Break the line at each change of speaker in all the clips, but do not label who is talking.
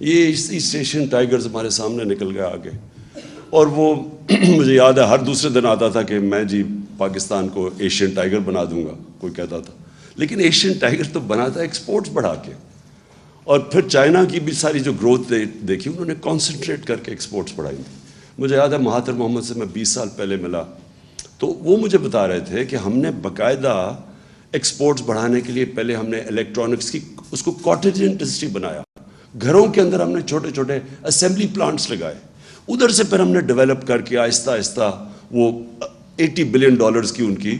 یہ East Asian tigers ہمارے سامنے نکل گیا آگے. اور وہ مجھے یاد ہے ہر دوسرے دن آتا تھا کہ میں جی پاکستان کو ایشین ٹائیگر بنا دوں گا, کوئی کہتا تھا. لیکن ایشین ٹائیگر تو بنا تھا ایکسپورٹس بڑھا کے. اور پھر چائنا کی بھی ساری جو گروتھ دیکھی انہوں نے کانسنٹریٹ کر کے ایکسپورٹس بڑھائی تھی. مجھے یاد ہے مہاتر محمد سے میں 20 سال پہلے ملا تو وہ مجھے بتا رہے تھے کہ ہم نے باقاعدہ ایکسپورٹس بڑھانے کے لیے پہلے ہم نے الیکٹرانکس کی اس کو کاٹیج انڈسٹری بنایا. گھروں کے اندر ہم نے چھوٹے چھوٹے اسمبلی پلانٹس لگائے. ادھر سے پھر ہم نے ڈیولپ کر کے آہستہ آہستہ وہ $80 بلین کی ان کی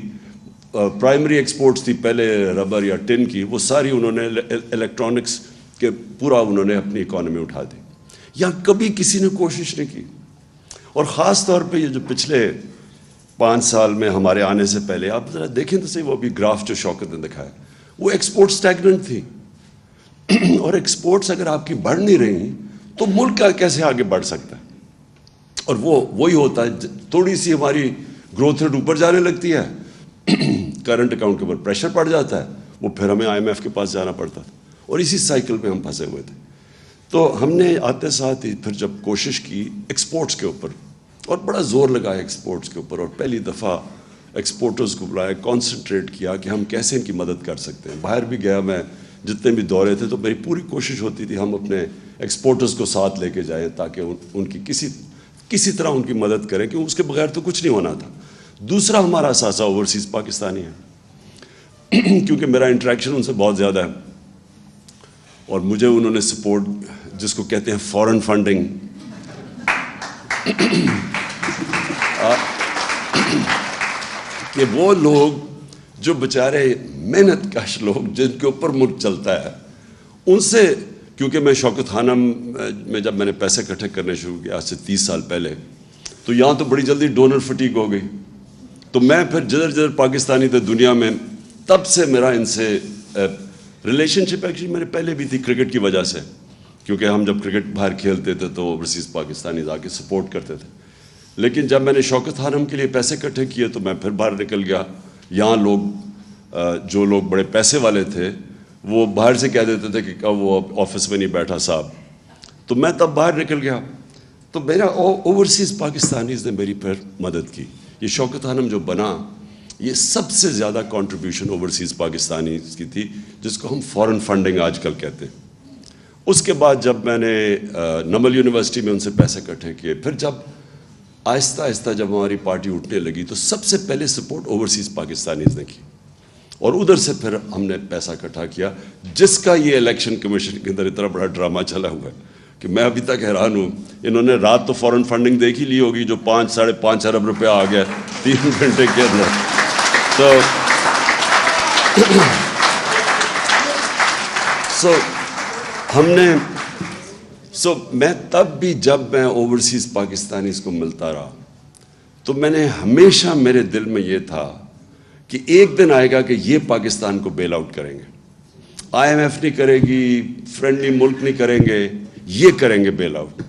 پرائمری ایکسپورٹس تھی پہلے ربر یا ٹن کی, وہ ساری انہوں نے الیکٹرانکس کے پورا انہوں نے اپنی اکانومی اٹھا دی. یہاں کبھی کسی نے کوشش نہیں کی. اور خاص طور پہ یہ جو پچھلے 5 سال میں ہمارے آنے سے پہلے آپ ذرا دیکھیں تو صحیح, وہ ابھی گراف جو شوکت نے دکھایا وہ ایکسپورٹ اسٹیگننٹ تھی. اور ایکسپورٹس اگر آپ کی بڑھ نہیں رہی تو ملک کا کیسے آگے بڑھ سکتا ہے. اور وہی ہوتا ہے, تھوڑی سی ہماری گروتھ ریٹ اوپر جانے لگتی ہے, کرنٹ اکاؤنٹ کے اوپر پریشر پڑ جاتا ہے, وہ پھر ہمیں IMF کے پاس جانا پڑتا تھا. اور اسی سائیکل میں ہم پھنسے ہوئے تھے. تو ہم نے آتے ساتھ ہی پھر جب کوشش کی ایکسپورٹس کے اوپر, اور بڑا زور لگایا ایکسپورٹس کے اوپر, اور پہلی دفعہ ایکسپورٹرز کو بلایا, کانسنٹریٹ کیا کہ ہم کیسے ان کی مدد کر سکتے ہیں. باہر بھی گیا میں, جتنے بھی دورے تھے تو میری پوری کوشش ہوتی تھی ہم اپنے ایکسپورٹرز کو ساتھ لے کے جائیں تاکہ ان کی کسی طرح ان کی مدد کریں, کیونکہ اس کے بغیر تو کچھ نہیں ہونا تھا. دوسرا ہمارا اثاثہ اوورسیز پاکستانی ہے, کیونکہ میرا انٹریکشن ان سے بہت زیادہ ہے, اور مجھے انہوں نے سپورٹ جس کو کہتے ہیں فورن فنڈنگ, کہ وہ لوگ جو بیچارے محنت کش لوگ جن کے اوپر ملک چلتا ہے, ان سے, کیونکہ میں شوکت خانم میں جب میں نے پیسے اکٹھے کرنے شروع کیا آج سے 30 سال پہلے, تو یہاں تو بڑی جلدی ڈونر فٹیگ ہو گئی. تو میں پھر جدھر پاکستانی تھے دنیا میں, تب سے میرا ان سے ریلیشن شپ ایکچولی میرے پہلے بھی تھی کرکٹ کی وجہ سے, کیونکہ ہم جب کرکٹ باہر کھیلتے تھے تو اوورسیز پاکستانی آ کے سپورٹ کرتے تھے. لیکن جب میں نے شوکت خانم کے لیے پیسے اکٹھے کیے تو میں پھر باہر نکل گیا. یہاں لوگ جو لوگ بڑے پیسے والے تھے وہ باہر سے کہہ دیتے تھے کہ کب وہ آفس میں نہیں بیٹھا صاحب, تو میں تب باہر نکل گیا. تو میرا اوورسیز پاکستانیز نے میری پھر مدد کی. یہ شوکت خانم جو بنا, یہ سب سے زیادہ کنٹریبیوشن اوورسیز پاکستانیز کی تھی, جس کو ہم فورن فنڈنگ آج کل کہتے ہیں. اس کے بعد جب میں نے نمل یونیورسٹی میں ان سے پیسے اکٹھے کیے, پھر جب آہستہ آہستہ جب ہماری پارٹی اٹھنے لگی تو سب سے پہلے سپورٹ اوورسیز پاکستانیز نے کی, اور ادھر سے پھر ہم نے پیسہ اکٹھا کیا, جس کا یہ الیکشن کمیشن کے اندر اتنا بڑا ڈرامہ چلا ہوا ہے کہ میں ابھی تک حیران ہوں. انہوں نے رات تو فورن فنڈنگ دیکھ ہی لی ہوگی جو 5-5.5 ارب روپیہ آ گیا 3 گھنٹے کے اندر. میں تب بھی جب میں اوورسیز پاکستانیز کو ملتا رہا تو میں نے ہمیشہ, میرے دل میں یہ تھا کہ ایک دن آئے گا کہ یہ پاکستان کو بیل آؤٹ کریں گے. IMF نہیں کرے گی, فرینڈلی ملک نہیں کریں گے, یہ کریں گے بیل آؤٹ.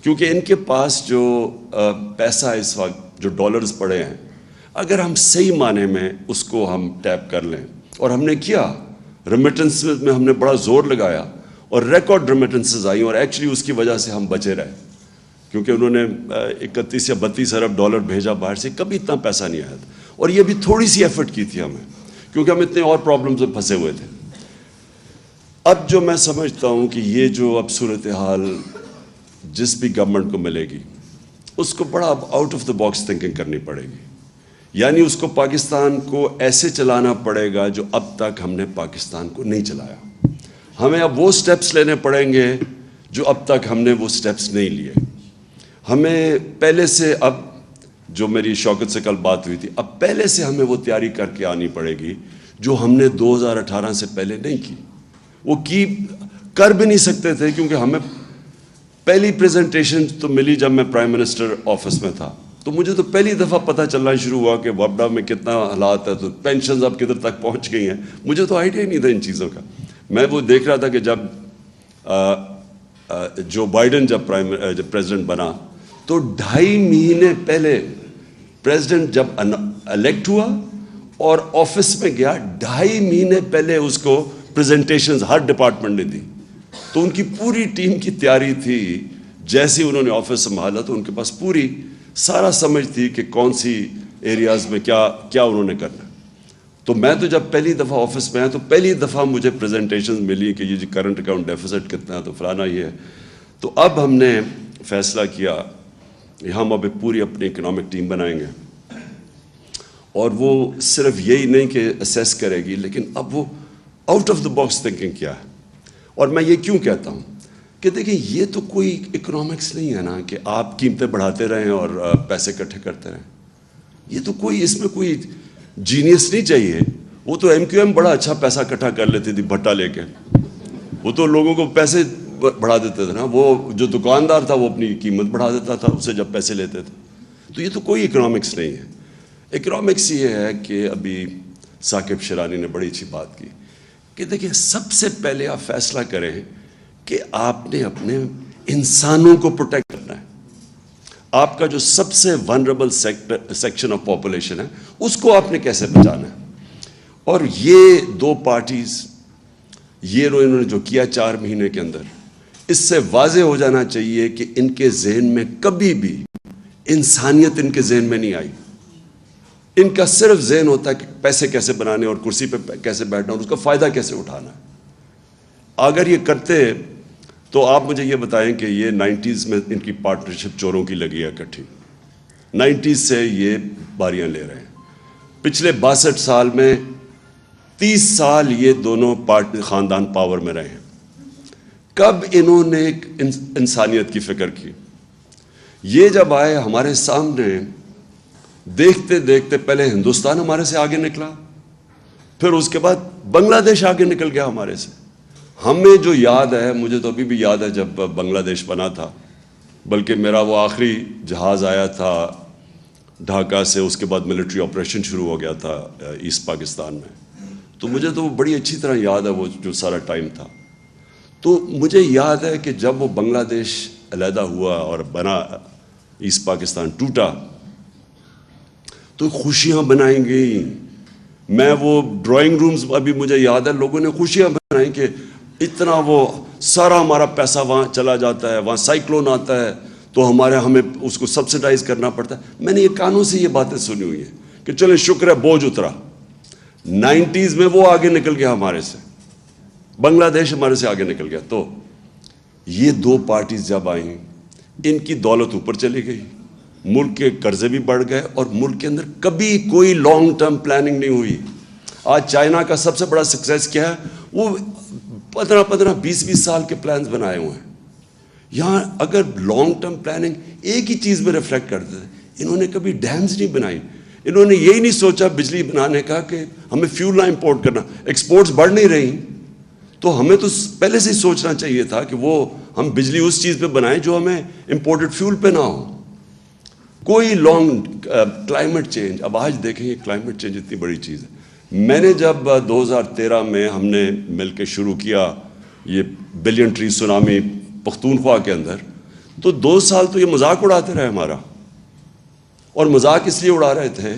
کیونکہ ان کے پاس جو پیسہ اس وقت جو ڈالرز پڑے ہیں, اگر ہم صحیح معنی میں اس کو ہم ٹیپ کر لیں, اور ہم نے کیا, ریمیٹنس میں ہم نے بڑا زور لگایا اور ریکارڈ ریمیٹنسز آئیں, اور ایکچولی اس کی وجہ سے ہم بچے رہے, کیونکہ انہوں نے 31 یا 32 ارب ڈالر بھیجا باہر سے, کبھی اتنا ایسا نہیں آیا تھا. اور یہ بھی تھوڑی سی ایفرٹ کی تھی ہمیں, کیونکہ ہم اتنے اور پرابلمز میں پھنسے ہوئے تھے. اب جو میں سمجھتا ہوں کہ یہ جو اب صورتحال جس بھی گورنمنٹ کو ملے گی, اس کو بڑا اب out of the box thinking کرنی پڑے گی. یعنی اس کو پاکستان کو ایسے چلانا پڑے گا جو اب تک ہم نے پاکستان کو نہیں چلایا. ہمیں اب وہ سٹیپس لینے پڑیں گے جو اب تک ہم نے وہ سٹیپس نہیں لیے. ہمیں پہلے سے, اب جو میری شوکت سے کل بات ہوئی تھی, اب پہلے سے ہمیں وہ تیاری کر کے آنی پڑے گی جو ہم نے 2018 سے پہلے نہیں کی. وہ کر بھی نہیں سکتے تھے, کیونکہ ہمیں پہلی پریزنٹیشن تو ملی جب میں پرائم منسٹر آفس میں تھا, تو مجھے تو پہلی دفعہ پتہ چلنا شروع ہوا کہ وابڈا میں کتنا حالات ہے, تو پینشنز اب کدھر تک پہنچ گئی ہیں. مجھے تو آئیڈیا ہی نہیں تھا ان چیزوں کا. میں وہ دیکھ رہا تھا کہ جب جو بائیڈن جب پریزیڈنٹ بنا تو 2.5 مہینے پہلے پریزیڈنٹ جب الیکٹ ہوا اور آفس میں گیا, 2.5 مہینے پہلے اس کو پریزنٹیشنز ہر ڈپارٹمنٹ نے دی. تو ان کی پوری ٹیم کی تیاری تھی. جیسے انہوں نے آفس سنبھالا تو ان کے پاس پوری سارا سمجھ تھی کہ کون سی ایریاز میں کیا انہوں نے کرنا. تو میں تو جب پہلی دفعہ آفس میں آیا تو پہلی دفعہ مجھے پریزنٹیشن ملی کہ یہ کرنٹ اکاؤنٹ ڈیفیسٹ کتنا ہے تو فلانا یہ ہے. تو اب ہم نے فیصلہ کیا ہم اب پوری اپنی اکنامک ٹیم بنائیں گے, اور وہ صرف یہی نہیں کہ اسیس کرے گی, لیکن اب وہ out of the box thinking کیا ہے. اور میں یہ کیوں کہتا ہوں کہ دیکھیں یہ تو کوئی اکنامکس نہیں ہے نا کہ آپ قیمتیں بڑھاتے رہیں اور پیسے اکٹھے کرتے رہیں. یہ تو کوئی اس میں کوئی جینیس نہیں چاہیے. وہ تو ایم کیو ایم بڑا اچھا پیسہ اکٹھا کر لیتی تھی بھٹا لے کے, وہ تو لوگوں کو پیسے بڑھا دیتے تھے نا. وہ جو دکاندار تھا وہ اپنی قیمت بڑھا دیتا تھا اسے جب پیسے لیتے تھے. تو یہ تو کوئی اکنامکس نہیں ہے. اکنامکس یہ ہے کہ ابھی ثاقب شیرانی نے بڑی اچھی بات کی کہ دیکھیں سب سے پہلے آپ فیصلہ کریں کہ آپ نے اپنے انسانوں کو پروٹیکٹ کرنا ہے. آپ کا جو سب سے ونریبل سیکشن آف پاپولیشن ہے اس کو آپ نے کیسے بچانا ہے. اور یہ دو پارٹیز یہ انہوں نے جو کیا 4 مہینے کے اندر, اس سے واضح ہو جانا چاہیے کہ ان کے ذہن میں کبھی بھی انسانیت ان کے ذہن میں نہیں آئی. ان کا صرف ذہن ہوتا ہے کہ پیسے کیسے بنانے اور کرسی پہ کیسے بیٹھنا اور اس کا فائدہ کیسے اٹھانا ہے. اگر یہ کرتے تو آپ مجھے یہ بتائیں کہ یہ 90s میں ان کی پارٹنرشپ چوروں کی لگی ہے اکٹھی. 90s سے یہ باریاں لے رہے ہیں. پچھلے 62 سال میں 30 سال یہ دونوں خاندان پاور میں رہے ہیں. کب انہوں نے ایک انسانیت کی فکر کی؟ یہ جب آئے ہمارے سامنے دیکھتے دیکھتے پہلے ہندوستان ہمارے سے آگے نکلا, پھر اس کے بعد بنگلہ دیش آگے نکل گیا ہمارے سے. ہمیں جو یاد ہے, مجھے تو ابھی بھی یاد ہے جب بنگلہ دیش بنا تھا, بلکہ میرا وہ آخری جہاز آیا تھا ڈھاکہ سے, اس کے بعد ملٹری آپریشن شروع ہو گیا تھا ایسٹ پاکستان میں. تو مجھے تو وہ بڑی اچھی طرح یاد ہے وہ جو سارا ٹائم تھا. تو مجھے یاد ہے کہ جب وہ بنگلہ دیش علیحدہ ہوا اور بنا, ایسٹ پاکستان ٹوٹا, تو خوشیاں بنائیں گئی. میں وہ ڈرائنگ رومز ابھی مجھے یاد ہے, لوگوں نے خوشیاں بنائیں کہ اتنا وہ سارا ہمارا پیسہ وہاں چلا جاتا ہے, وہاں سائیکلون آتا ہے تو ہمیں اس کو سبسیڈائز کرنا پڑتا ہے. میں نے یہ کانوں سے یہ باتیں سنی ہوئی ہیں کہ چلیں شکر ہے بوجھ اترا. 90s میں وہ آگے نکل گیا ہمارے سے, بنگلہ دیش ہمارے سے آگے نکل گیا. تو یہ دو پارٹیز جب آئیں ان کی دولت اوپر چلی گئی, ملک کے قرضے بھی بڑھ گئے, اور ملک کے اندر کبھی کوئی لانگ ٹرم پلاننگ نہیں ہوئی. آج چائنا کا سب سے بڑا سکسیس کیا ہے, وہ 15-20 سال کے پلانز بنائے ہوئے ہیں. یہاں اگر لانگ ٹرم پلاننگ ایک ہی چیز میں ریفلیکٹ کرتے تھے, انہوں نے کبھی ڈیمز نہیں بنائی. انہوں نے یہی نہیں سوچا بجلی بنانے کا کہ ہمیں فیول نہ امپورٹ کرنا. ایکسپورٹس بڑھ نہیں رہی تو ہمیں تو پہلے سے ہی سوچنا چاہیے تھا کہ وہ ہم بجلی اس چیز پہ بنائیں جو ہمیں امپورٹڈ فیول پہ نہ ہو. کوئی لانگ کلائمیٹ چینج, اب آج دیکھیں یہ کلائمیٹ چینج اتنی بڑی چیز ہے. میں نے جب 2013 میں ہم نے مل کے شروع کیا یہ بلین ٹری سونامی پختونخوا کے اندر, تو 2 سال تو یہ مذاق اڑاتے رہے ہمارا. اور مذاق اس لیے اڑا رہے تھے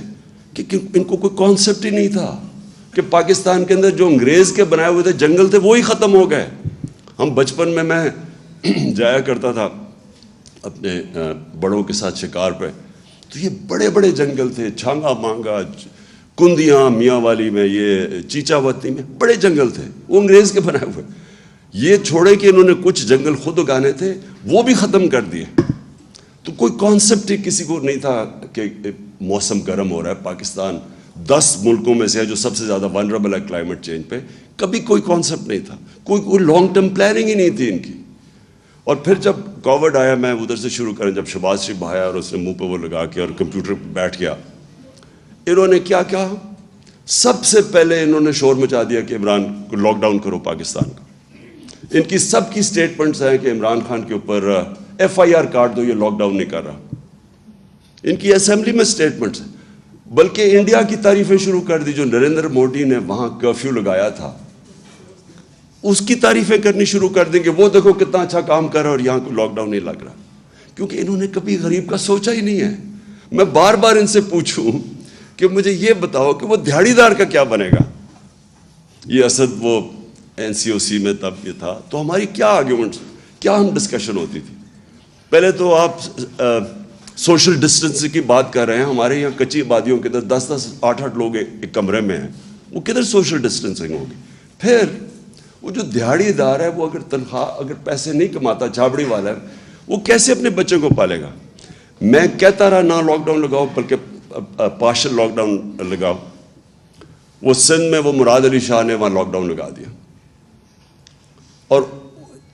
کہ ان کو کوئی کانسیپٹ ہی نہیں تھا کہ پاکستان کے اندر جو انگریز کے بنائے ہوئے تھے جنگل تھے وہی ختم ہو گئے. ہم بچپن میں جایا کرتا تھا اپنے بڑوں کے ساتھ شکار پہ, تو یہ بڑے بڑے جنگل تھے, چھانگا مانگا, کندیاں, میاں والی میں, یہ چیچا وطنی میں بڑے جنگل تھے, وہ انگریز کے بنائے ہوئے. یہ چھوڑے کہ انہوں نے کچھ جنگل خود اگانے تھے وہ بھی ختم کر دیے. تو کوئی کانسیپٹ ہی کسی کو نہیں تھا کہ موسم گرم ہو رہا ہے. پاکستان 10 ملکوں میں سے ہے جو سب سے زیادہ ونریبل ہے کلائمیٹ چینج پہ. کبھی کوئی کانسیپٹ نہیں تھا, کوئی لانگ ٹرم پلاننگ ہی نہیں تھی ان کی. اور پھر جب کووڈ آیا, میں ادھر سے شروع کریں, جب شہباز شریف آیا اور اس نے منہ پہ وہ لگا کے اور کمپیوٹر پہ بیٹھ گیا, انہوں نے کیا کہا, سب سے پہلے انہوں نے شور مچا دیا کہ عمران کو لاک ڈاؤن کرو پاکستان کا. ان کی سب کی سٹیٹمنٹس ہیں کہ عمران خان کے اوپر FIR کاٹ دو, یہ لاک ڈاؤن نہیں کر رہا. ان کی اسمبلی میں سٹیٹمنٹس ہیں. بلکہ انڈیا کی تعریفیں شروع کر دی, جو نریندر مودی نے وہاں کرفیو لگایا تھا اس کی تعریفیں کرنی شروع کر دیں کہ وہ دیکھو کتنا اچھا کام کر رہا ہے اور یہاں کوئی لاک ڈاؤن نہیں لگ رہا. کیونکہ انہوں نے کبھی غریب کا سوچا ہی نہیں ہے. میں بار بار ان سے پوچھوں کہ مجھے یہ بتاؤ کہ وہ دیہڑی دار کا کیا بنے گا. یہ اسد وہ NCOC میں تب یہ تھا. تو ہماری کیا آرگیومنٹس, کیا ہم ڈسکشن ہوتی تھی. پہلے تو آپ سوشل ڈسٹینس کی بات کر رہے ہیں. ہمارے یہاں کچی آبادیوں کے اندر 10-10 8-8 لوگ ایک کمرے میں ہیں, وہ کدھر سوشل ڈسٹینسنگ ہوگی. پھر وہ جو دیہڑی دار ہے, وہ اگر تنخواہ, اگر پیسے نہیں کماتا, چھابڑی والا ہے, وہ کیسے اپنے بچوں کو پالے گا. میں کہتا رہا نہ لاک ڈاؤن لگاؤ, بلکہ پارشل لاک ڈاؤن لگاؤ. وہ سندھ میں وہ مراد علی شاہ نے وہاں لاک ڈاؤن لگا دیا, اور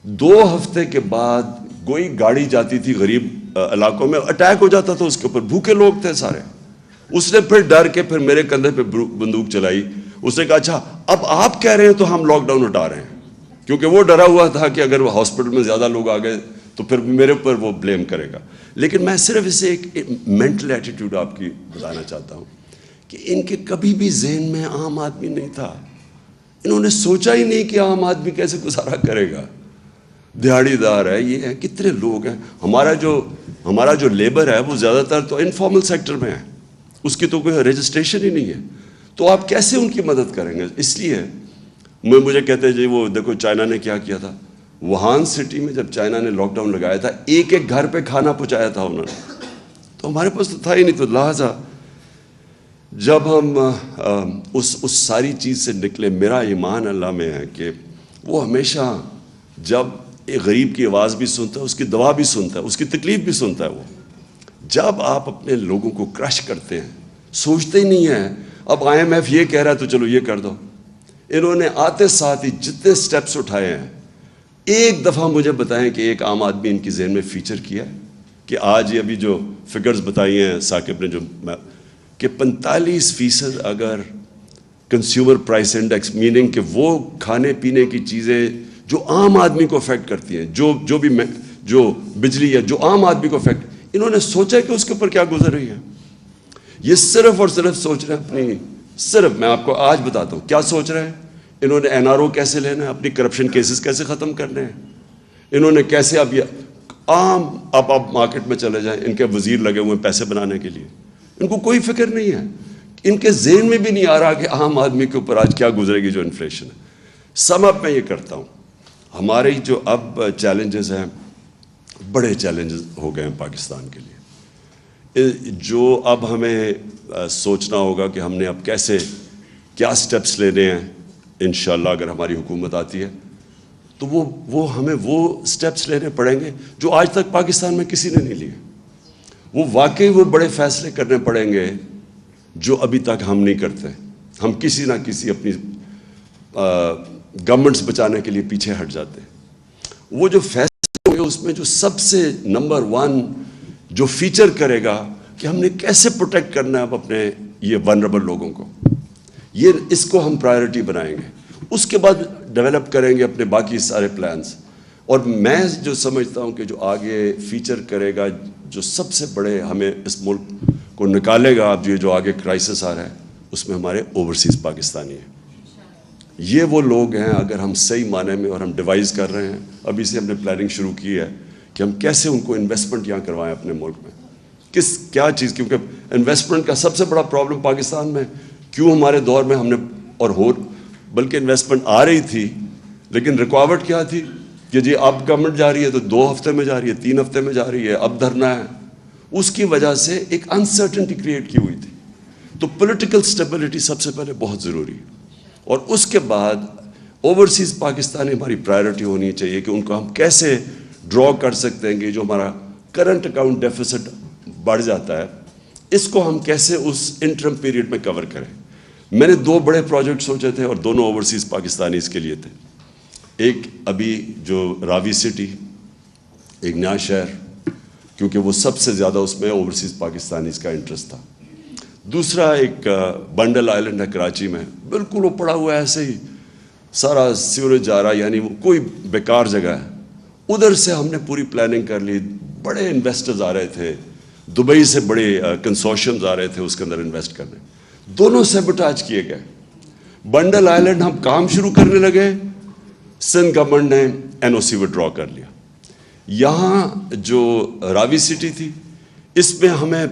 2 ہفتے کے بعد کوئی گاڑی جاتی تھی غریب علاقوں میں, اٹیک ہو جاتا تھا اس کے اوپر. بھوکے لوگ تھے سارے. اس نے پھر ڈر کے پھر میرے کندھے پہ بندوق چلائی. اس نے کہا اچھا اب آپ کہہ رہے ہیں تو ہم لاک ڈاؤن ہٹا رہے ہیں, کیونکہ وہ ڈرا ہوا تھا کہ اگر وہ ہاسپٹل میں زیادہ لوگ آ گئے تو پھر میرے اوپر وہ بلیم کرے گا. لیکن میں صرف اسے ایک مینٹل ایٹیٹیوڈ آپ کی بتانا چاہتا ہوں کہ ان کے کبھی بھی ذہن میں عام آدمی نہیں تھا. انہوں نے سوچا ہی نہیں کہ عام آدمی کیسے گزارا کرے گا. دیہڑی دار ہے, یہ ہے, کتنے لوگ ہیں. ہمارا جو لیبر ہے وہ زیادہ تر تو انفارمل سیکٹر میں ہے, اس کی تو کوئی رجسٹریشن ہی نہیں ہے. تو آپ کیسے ان کی مدد کریں گے. اس لیے مجھے کہتے ہیں جی وہ دیکھو چائنا نے کیا کیا تھا. ووہان سٹی میں جب چائنا نے لاک ڈاؤن لگایا تھا, ایک گھر پہ کھانا پہنچایا تھا انہوں نے. تو ہمارے پاس تو تھا ہی نہیں. تو لہٰذا جب ہم اس ساری چیز سے نکلے, میرا ایمان اللہ میں ہے کہ وہ ہمیشہ جب ایک غریب کی آواز بھی سنتا ہے, اس کی دعا بھی سنتا ہے, اس کی تکلیف بھی سنتا ہے. وہ جب آپ اپنے لوگوں کو کرش کرتے ہیں, سوچتے ہی نہیں ہیں اب IMF یہ کہہ رہا ہے تو چلو یہ کر دو. انہوں نے آتے ساتھ ہی جتنے سٹیپس اٹھائے ہیں, ایک دفعہ مجھے بتائیں کہ ایک عام آدمی ان کی ذہن میں فیچر کیا ہے کہ آج یہ ابھی جو فگرز بتائی ہیں ثاقب نے, جو کہ 45% اگر کنزیومر پرائس انڈیکس, میننگ کہ وہ کھانے پینے کی چیزیں جو عام آدمی کو افیکٹ کرتی ہیں, جو بجلی ہے جو عام آدمی کو افیکٹ, انہوں نے سوچا کہ اس کے اوپر کیا گزر رہی ہے. یہ صرف اور صرف سوچ رہے ہیں اپنی, صرف میں آپ کو آج بتاتا ہوں کیا سوچ رہے ہیں. انہوں نے NRO کیسے لینا ہے, اپنی کرپشن کیسز کیسے ختم کرنے ہیں. انہوں نے کیسے اب یہ عام آپ مارکیٹ میں چلے جائیں, ان کے وزیر لگے ہوئے ہیں پیسے بنانے کے لیے, ان کو کوئی فکر نہیں ہے. ان کے ذہن میں بھی نہیں آ رہا کہ عام آدمی کے اوپر آج کیا گزرے گی جو انفلیشن ہے. سم اپ میں یہ کرتا ہوں, ہمارے جو اب چیلنجز ہیں, بڑے چیلنجز ہو گئے ہیں پاکستان کے لیے, جو اب ہمیں سوچنا ہوگا کہ ہم نے اب کیسے کیا سٹیپس لینے ہیں. انشاءاللہ اگر ہماری حکومت آتی ہے تو وہ ہمیں وہ سٹیپس لینے پڑیں گے جو آج تک پاکستان میں کسی نے نہیں لیے. وہ واقعی وہ بڑے فیصلے کرنے پڑیں گے جو ابھی تک ہم نہیں کرتے. ہم کسی نہ کسی اپنی گورنمنٹس بچانے کے لیے پیچھے ہٹ جاتے ہیں. وہ جو فیصلے ہوں گے اس میں جو سب سے نمبر 1 جو فیچر کرے گا کہ ہم نے کیسے پروٹیکٹ کرنا ہے اب اپنے یہ ونربل لوگوں کو, اس کو ہم پرائیورٹی بنائیں گے. اس کے بعد ڈیولپ کریں گے اپنے باقی سارے پلانز. اور میں جو سمجھتا ہوں کہ جو آگے فیچر کرے گا, جو سب سے بڑے ہمیں اس ملک کو نکالے گا, اب جو آگے کرائسس آ رہا ہے, اس میں ہمارے اوورسیز پاکستانی ہیں. یہ وہ لوگ ہیں اگر ہم صحیح معنی میں, اور ہم ڈیوائز کر رہے ہیں, ابھی سے ہم نے پلاننگ شروع کی ہے کہ ہم کیسے ان کو انویسٹمنٹ یہاں کروائیں اپنے ملک میں. کیا چیز, کیونکہ انویسٹمنٹ کا سب سے بڑا پرابلم پاکستان میں کیوں ہمارے دور میں ہم نے, اور بلکہ انویسٹمنٹ آ رہی تھی لیکن رکاوٹ کیا تھی کہ جی اب گورنمنٹ جا رہی ہے تو 2 ہفتے میں جا رہی ہے, 3 ہفتے میں جا رہی ہے, اب دھرنا ہے. اس کی وجہ سے ایک انسرٹنٹی کریٹ کی ہوئی تھی. تو پولیٹیکل سٹیبلٹی سب سے پہلے بہت ضروری ہے, اور اس کے بعد اوورسیز پاکستانی ہماری پرائیورٹی ہونی چاہیے کہ ان کو ہم کیسے ڈرا کر سکتے ہیں کہ جو ہمارا کرنٹ اکاؤنٹ ڈیفیسٹ بڑھ جاتا ہے, اس کو ہم کیسے اس انٹرم پیریڈ میں کور کریں. میں نے 2 بڑے پروجیکٹ سوچے تھے اور دونوں اوورسیز پاکستانی اس کے لیے تھے. ایک ابھی جو راوی سٹی, ایک نیا شہر, کیونکہ وہ سب سے زیادہ اس میں اوورسیز پاکستانیز کا انٹرسٹ تھا. دوسرا ایک بنڈل آئلینڈ ہے کراچی میں, بالکل وہ پڑا ہوا ہے ایسے ہی, سارا سیوریج جا رہا, یعنی وہ کوئی بیکار جگہ ہے. ادھر سے ہم نے پوری پلاننگ کر لی, بڑے انویسٹرز آ رہے تھے, دبئی سے بڑے کنسورشیمز آ رہے تھے اس کے اندر انویسٹ کرنے. دونوں سیبوٹاج کیے گئے. بنڈل آئلینڈ ہم کام شروع کرنے لگے, سندھ گورنمنٹ نے NOC وڈرا کر لیا. یہاں جو راوی سٹی تھی, اس میں ہمیں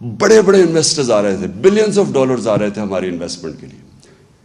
بڑے بڑے انویسٹرز آ رہے تھے, بلینز آف ڈالرز آ رہے تھے ہماری انویسٹمنٹ کے لیے.